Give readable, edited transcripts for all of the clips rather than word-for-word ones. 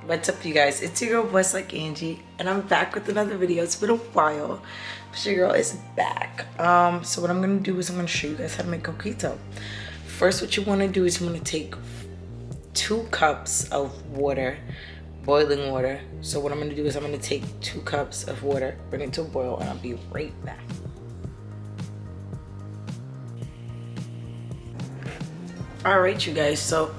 What's up, you guys? It's your girl Bosslikeangie, and I'm back with another video. It's been a while, but your girl is back. So what I'm gonna do is I'm gonna show you guys how to make coquito. First, what you want to do is you want to take 2 cups of water, boiling water. So what I'm gonna do is I'm gonna take 2 cups of water, bring it to a boil, and I'll be right back. All right, you guys. So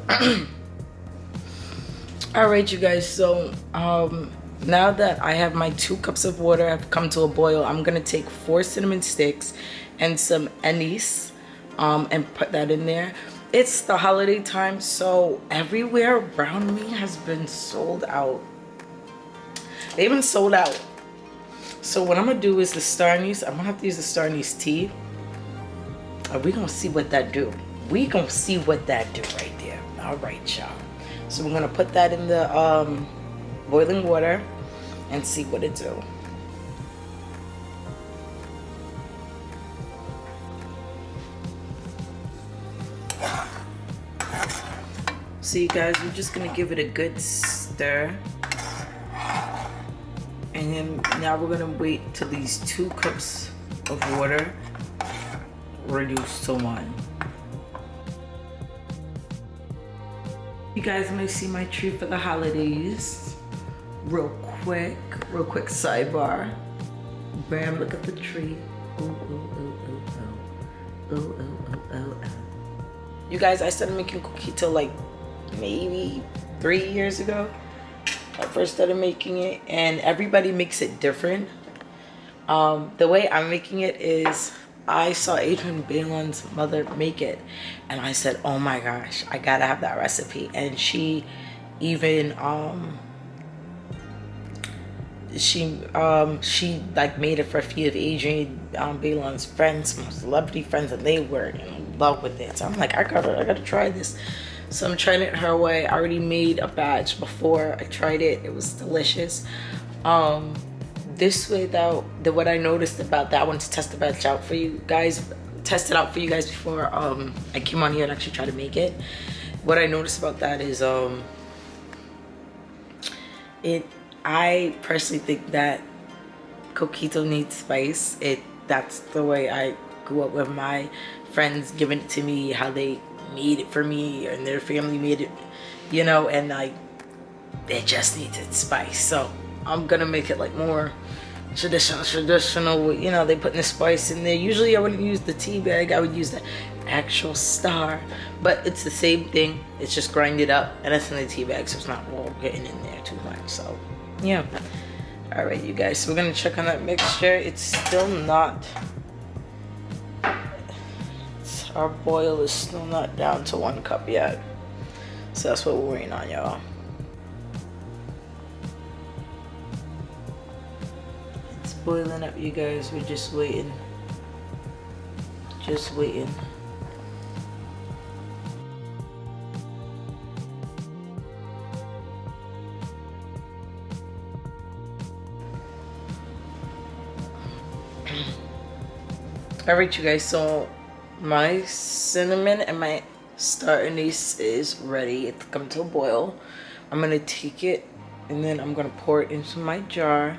now that I have my 2 cups of water have come to a boil, I'm gonna take 4 cinnamon sticks and some anise and put that in there. It's the holiday time, so everywhere around me has been sold out. They've been sold out. So what I'm gonna do is the star anise. I'm gonna have to use the star anise tea. We gonna see what that do. We gonna see what that do right there. All right, y'all. So we're gonna put that in the boiling water and see what it do. So you guys, we're just gonna give it a good stir. And then now we're gonna wait till these 2 cups of water reduce to 1. You guys may see my tree for the holidays. Real quick sidebar. Bam, look at the tree. Ooh, ooh, ooh, ooh, ooh. Ooh, ooh, ooh, ooh, ooh. You guys, I started making coquito like maybe 3 years ago. I first started making it, and everybody makes it different. The way I'm making it is I saw Adrian Bailon's mother make it, and I said, oh my gosh, I gotta have that recipe. And she even she like made it for a few of Adrian Bailon's friends, some celebrity friends, and they were in love with it. So I'm like, I gotta try this. So I'm trying it her way. I already made a batch before I tried it. It was delicious. This way though, what I noticed about that one, to test the batch out for you guys, test it out for you guys before I came on here and actually try to make it. What I noticed about that is I personally think that coquito needs spice. That's the way I grew up with my friends giving it to me, how they made it for me and their family made it, you know, and like it just needs its spice. So I'm gonna make it like more traditional, you know, they put the spice in there. Usually I wouldn't use the tea bag, I would use the actual star, but it's the same thing. It's just grinded up and it's in the tea bag, so it's not all getting in there too much. So yeah. All right, you guys, so we're gonna check on that mixture. It's still not, our boil is still not down to 1 cup yet, so that's what we're waiting on, y'all. It's boiling up, you guys. We're just waiting. All right, you guys, so my cinnamon and my star anise is ready. It's come to a boil. I'm gonna take it and then I'm gonna pour it into my jar,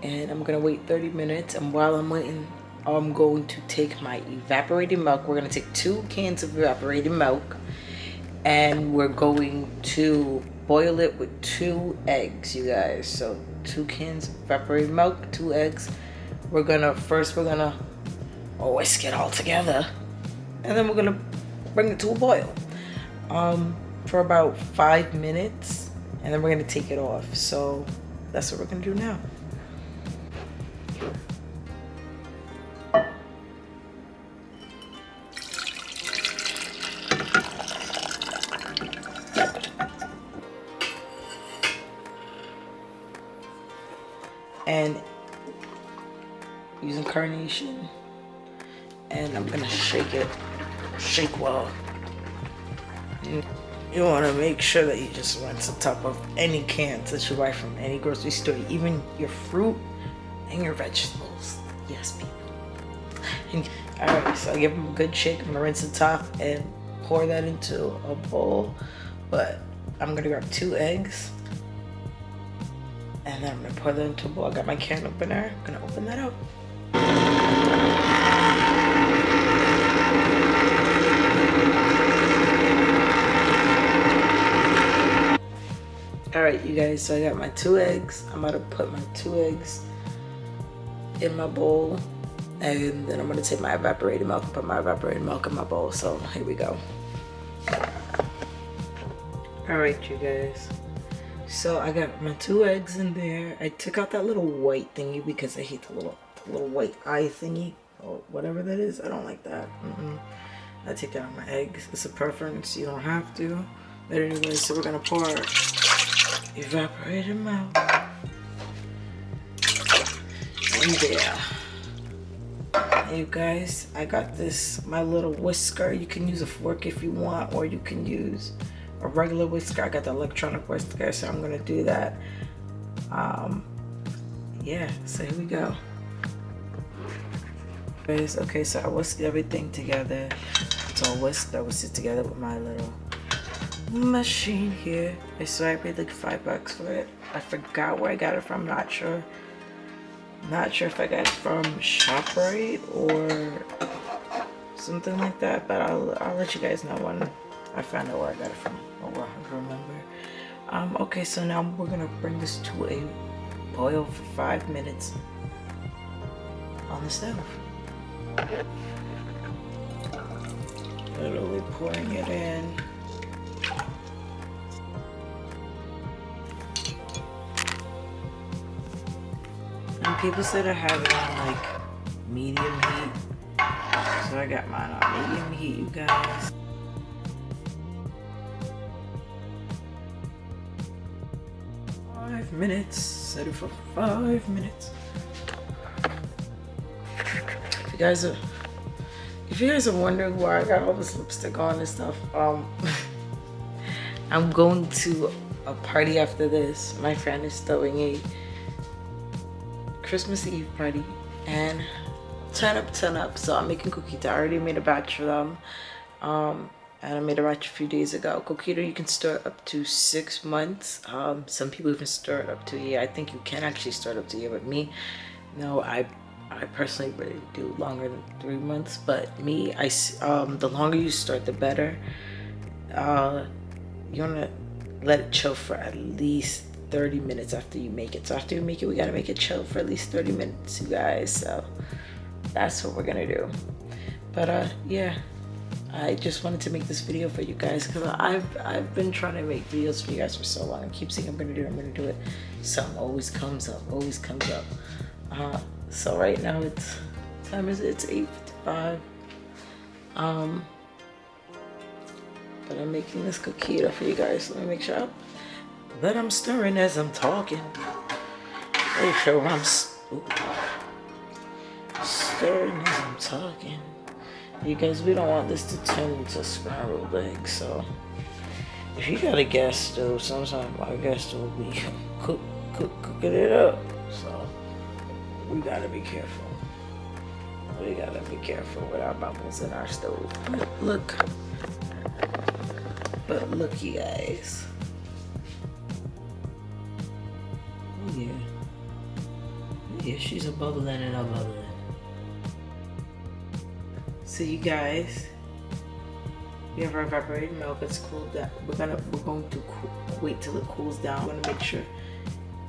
and I'm gonna wait 30 minutes. And while I'm waiting, I'm going to take my evaporated milk. We're gonna take 2 cans of evaporated milk, and we're going to boil it with 2 eggs, you guys. So 2 cans of evaporated milk, 2 eggs. We're gonna whisk it all together, and then we're gonna bring it to a boil for about 5 minutes, and then we're gonna take it off. So that's what we're gonna do now. And using carnation, and I'm gonna shake well. You want to make sure that you just rinse the top of any cans that you buy from any grocery store, even your fruit and your vegetables. Yes, people. Alright, so I give them a good shake. I'm gonna rinse the top and pour that into a bowl. But I'm gonna grab 2 eggs And then I'm gonna pour that into a bowl. I got my can opener. I'm gonna open that up. All right, you guys, so I got my 2 eggs. I'm about to put my 2 eggs in my bowl, and then I'm gonna take my evaporated milk and put my evaporated milk in my bowl. So here we go. All right, you guys. So I got my 2 eggs in there. I took out that little white thingy because I hate the little white eye thingy or whatever that is. I don't like that. I take out my eggs. It's a preference. You don't have to. But anyway, so we're gonna pour evaporated milk in there. And you guys, I got this, my little whisker. You can use a fork if you want, or you can use a regular whisker. I got the electronic whisker, so I'm gonna do that. Yeah, so here we go. Guys, okay, so I whisked everything together. It's all whisked. I whisked it together with my little machine here. So I paid like $5 for it. I forgot where I got it from. Not sure if I got it from ShopRite or something like that, but I'll let you guys know when I find out where I got it from, or where I remember. Okay, so now we're gonna bring this to a boil for 5 minutes on the stove. Literally pouring it in. And people said I have it on like medium heat, so I got mine on medium heat, you guys. Minutes, set it for 5 minutes. If you guys are wondering why I got all this lipstick on and stuff, I'm going to a party after this. My friend is throwing a Christmas Eve party, and turn up. So I'm making coquito. I already made a batch for them. And I made a batch a few days ago. Coquito, you can store up to 6 months. Some people even store it up to a year. I think you can actually store it up to a year, but me, no, I personally really do longer than 3 months. But me, the longer you store it, the better. You wanna let it chill for at least 30 minutes after you make it. So after you make it, we gotta make it chill for at least 30 minutes, you guys. So that's what we're gonna do. But yeah. I just wanted to make this video for you guys because I've been trying to make videos for you guys for so long. I keep saying I'm gonna do it. Something always comes up. So right now it's 8:55. But I'm making this coquito for you guys. Let me make sure that I'm stirring as I'm talking. Make sure I'm stirring as I'm talking. You guys, we don't want this to turn into scrambled eggs, so if you got a gas stove, sometimes my gas stove will be cooking it up, so we gotta be careful. We gotta be careful with our bubbles in our stove. But look, you guys. Oh yeah, she's a bubbling and a bubbling. So you guys, we have our evaporated milk. It's cooled down. We're going to wait till it cools down. We're gonna make sure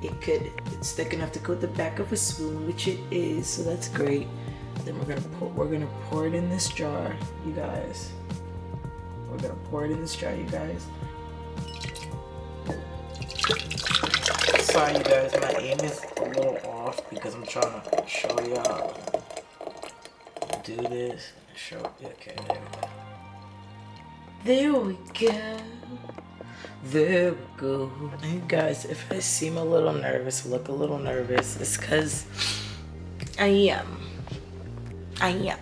it's thick enough to coat the back of a spoon, which it is. So that's great. Then we're gonna pour it in this jar, you guys. We're gonna pour it in this jar, you guys. Sorry, you guys, my aim is a little off because I'm trying to show you how to do this. Okay, there we go. There we go. You guys, if I seem a little nervous, look a little nervous, it's because I am a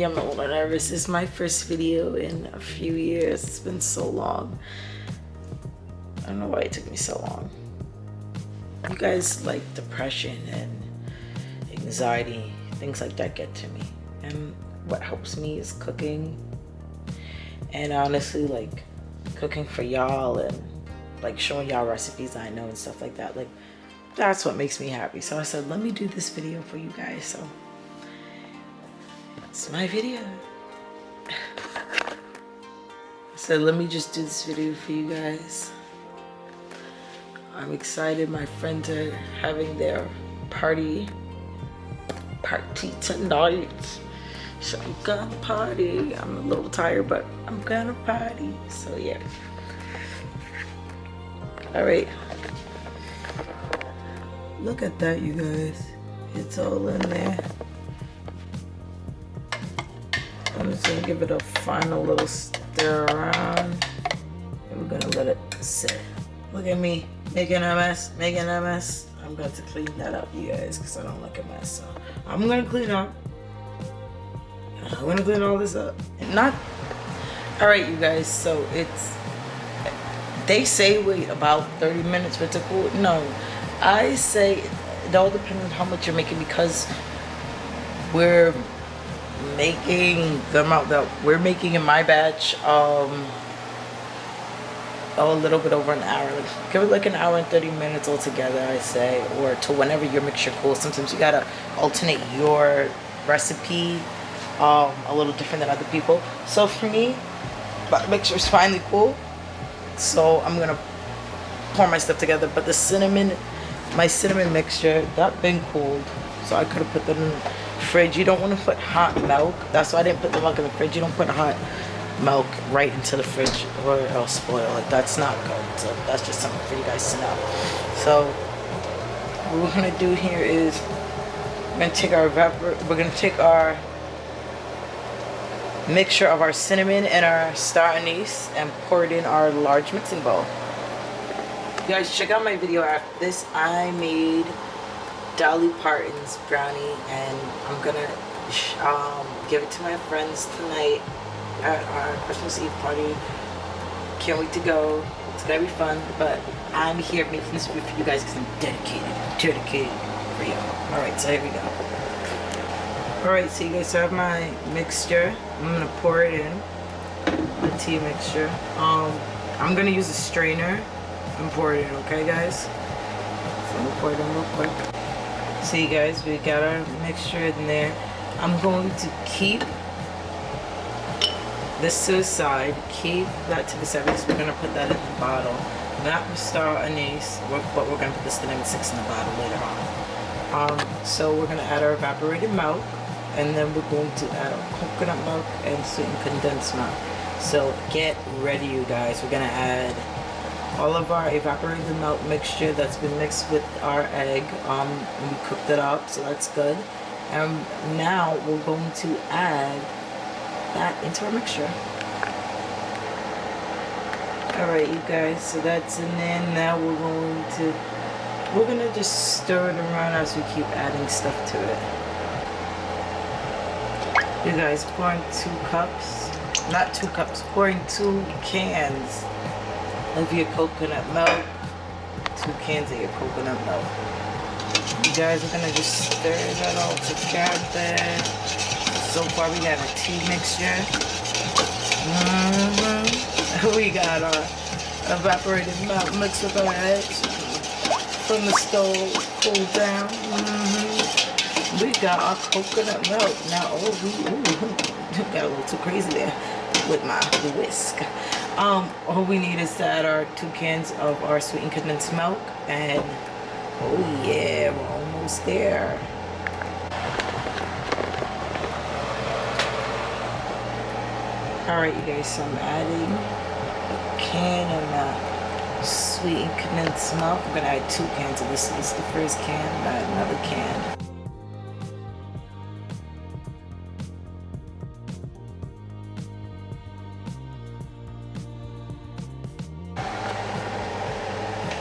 little nervous. It's my first video in a few years. It's been so long. I don't know why it took me so long. You guys, like, depression and anxiety, things like that get to me. And what helps me is cooking. And honestly, like, cooking for y'all and like showing y'all recipes I know and stuff like that. Like, that's what makes me happy. So I said, let me do this video for you guys. So it's my video. I said, let me just do this video for you guys. I'm excited. My friends are having their party tonight. So I'm gonna party. I'm a little tired, but I'm gonna party. So yeah. All right. Look at that, you guys. It's all in there. I'm just gonna give it a final little stir around. And we're gonna let it sit. Look at me making a mess, I'm going to clean that up, you guys, because I don't like a mess. So I'm gonna clean up. I'm gonna clean all this up. Not. All right, you guys. So it's. They say wait about 30 minutes for it to cool. No, I say it all depends on how much you're making, because we're making the amount that we're making in my batch. A little bit over an hour. Like, give it like an hour and 30 minutes altogether, I say, or to whenever your mixture cools. Sometimes you gotta alternate your recipe a little different than other people. So for me, my mixture is finally cool. So I'm gonna pour my stuff together. But the cinnamon, my cinnamon mixture, that been cooled. So I could have put them in the fridge. You don't want to put hot milk. That's why I didn't put the milk in the fridge. You don't put hot milk right into the fridge or it'll spoil. Like, that's not good. So that's just something for you guys to know. So what we're gonna do here is we're gonna take our mixture of our cinnamon and our star anise and pour it in our large mixing bowl. You guys, check out my video after this. I made Dolly Parton's brownie, and I'm gonna give it to my friends tonight at our Christmas Eve party. Can't wait to go. It's gonna be fun. But I'm here making this video for you guys because I'm dedicated for you. Alright, so here we go. Alright, so you guys have my mixture. I'm gonna pour it in. The tea mixture. I'm gonna use a strainer and pour it in, okay guys? So I'm gonna pour it in real quick. See guys, we got our mixture in there. I'm going to keep this to the side, keep that to the side, because we're going to put that in the bottle. Not with star anise, but we're going to put the cinnamon sticks in the bottle later on. So we're going to add our evaporated milk, and then we're going to add our coconut milk and sweetened condensed milk. So get ready, you guys. We're going to add all of our evaporated milk mixture that's been mixed with our egg. We cooked it up, so that's good. And now we're going to add that into our mixture. Alright, you guys, so that's in there. Now we're gonna just stir it around as we keep adding stuff to it. You guys, pouring 2 cups, not 2 cups, pouring 2 cans of your coconut milk, 2 cans of your coconut milk. You guys are gonna just stir that all together. So far we got a tea mixture. We got our evaporated milk mixed with our eggs from the stove, cooled down. We got our coconut milk. Now, we got a little too crazy there with my whisk. All we need is to add our 2 cans of our sweetened condensed milk, and oh yeah, we're almost there. Alright, you guys, so I'm adding a can of sweetened condensed milk. I'm gonna add 2 cans of this. This is the first can. I'm gonna add another can.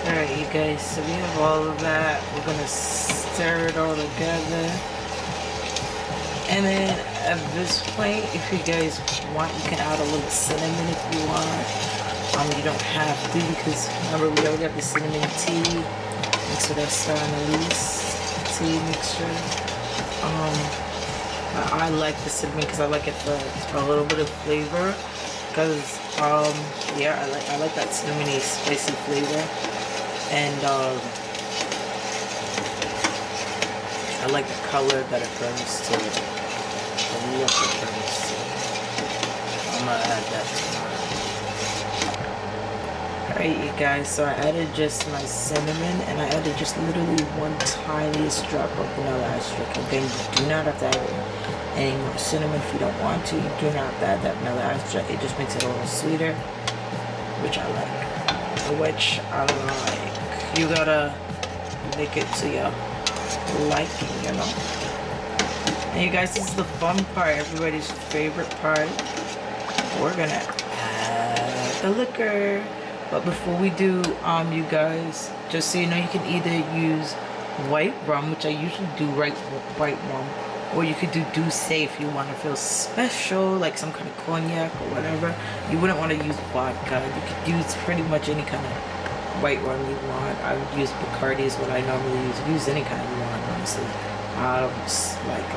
Alright, you guys, so we have all of that. We're gonna stir it all together. And then at this point, if you guys want, you can add a little cinnamon if you want. You don't have to, because remember we already have the cinnamon tea mixed with our star anise tea mixture. I like the cinnamon because I like it for a little bit of flavor. Because yeah, I like that cinnamony spicy flavor. And I like the color that it brings to it. The look it brings to it. I'm gonna add that tomorrow. Alright, you guys, so I added just my cinnamon, and I added just literally one tiniest drop of vanilla extract. Again, you do not have to add any more cinnamon if you don't want to. You do not have to add that vanilla extract. It just makes it a little sweeter, which I like. You gotta make it to your liking, you know. And you guys, this is the fun part, everybody's favorite part. We're gonna add the liquor. But before we do, you guys, just so you know, you can either use white rum, which I usually do white rum, or you could do Douce if you want to feel special, like some kind of cognac or whatever. You wouldn't want to use vodka. You could use pretty much any kind of white rum you want. I would use Bacardi is what I normally use. Use any kind you want, honestly.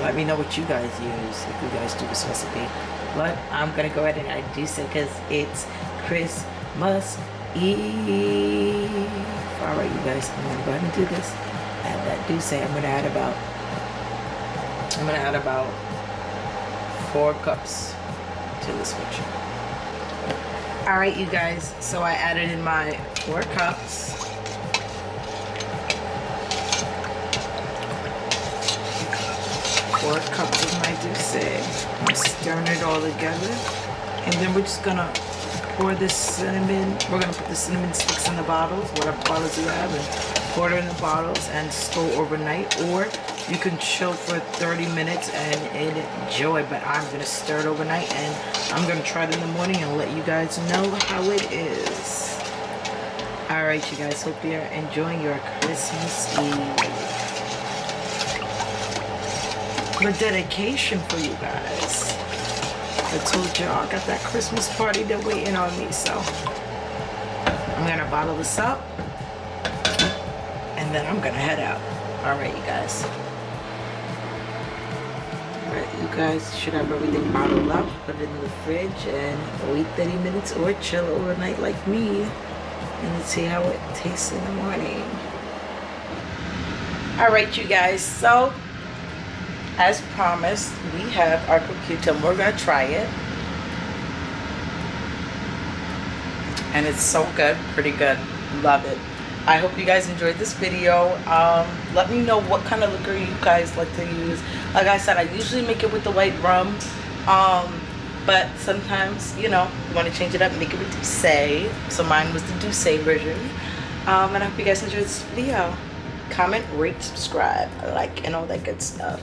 Let me know what you guys use if you guys do this recipe. But I'm gonna go ahead and add Douce because it's Christmas Eve. Alright, you guys, I'm gonna go ahead and do this. Add that Douce. I'm gonna add about 4 cups to this mixture. Alright, you guys, so I added in my 4 cups. Four cups of my Douce. I'm stirring it all together. And then we're just gonna pour this cinnamon. We're gonna put the cinnamon sticks in the bottles, whatever bottles you have, and pour it in the bottles and store overnight. Or you can chill for 30 minutes and enjoy. But I'm gonna stir it overnight, and I'm gonna try it in the morning and let you guys know how it is. Alright, you guys, hope you're enjoying your Christmas Eve. The dedication for you guys. I told y'all I got that Christmas party that waiting on me, so I'm gonna bottle this up and then I'm gonna head out. Alright, you guys. Alright, you guys should have everything bottled up, put it in the fridge, and wait 30 minutes or chill overnight like me and see how it tastes in the morning. Alright, you guys, so as promised, we have our coquito. We're gonna try it, and it's so good, pretty good, love it. I hope you guys enjoyed this video. Let me know what kind of liquor you guys like to use. Like I said, I usually make it with the white rum, but sometimes, you know, you want to change it up, make it with Douce. So mine was the Douce version. And I hope you guys enjoyed this video. Comment, rate, subscribe, like, and all that good stuff.